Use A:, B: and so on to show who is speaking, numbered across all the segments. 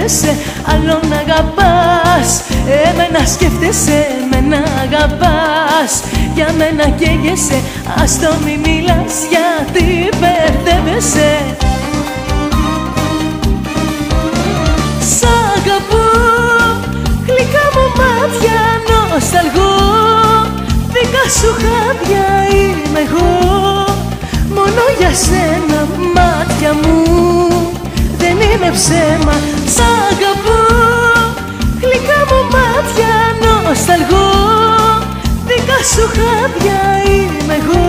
A: μπερδεύεσαι, άλλον αγαπάς. Εμένα σκέφτεσαι, εμένα αγαπάς. Για μένα καίγεσαι, ας το μη μιλάς γιατί μπερδεύεσαι. Σ' αγαπώ, γλυκά μου μάτια νοσταλγώ. Δικά σου χάδια είμαι εγώ, μόνο για σένα μάτια μου, δεν είναι ψέμα. Σ' αγαπώ, γλυκά μου μάτια νοσταλγώ. Δικά σου χάδια είμαι εγώ,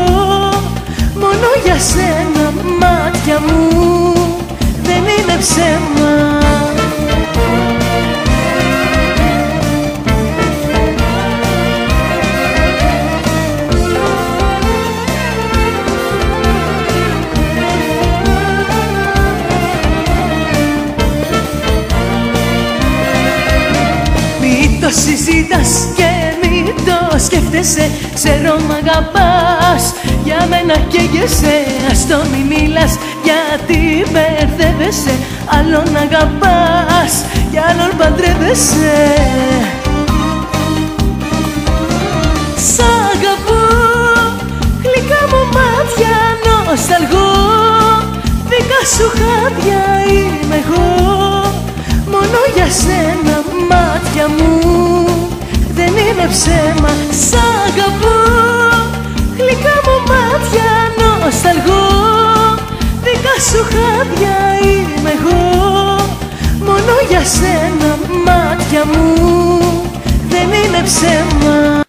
A: μόνο για σένα μάτια μου, δεν είναι ψέμα. Το συζητάς και μην το σκέφτεσαι, ξέρω μ' αγαπάς. Για μένα καίγεσαι, ας το μη μιλάς γιατί μπερδεύεσαι. Άλλον αγαπάς, κι άλλον παντρεύεσαι. Σ' αγαπώ, γλυκά μου μάτια νοσταλγώ. Δικά σου χάδια είμαι εγώ, μόνο για σένα μάτια μου, δεν είναι ψέμα. Σ' αγαπώ, γλυκά μου μάτια νοσταλγώ. Δικά σου χάδια είμαι εγώ, μόνο για σένα μάτια μου, δεν είναι ψέμα.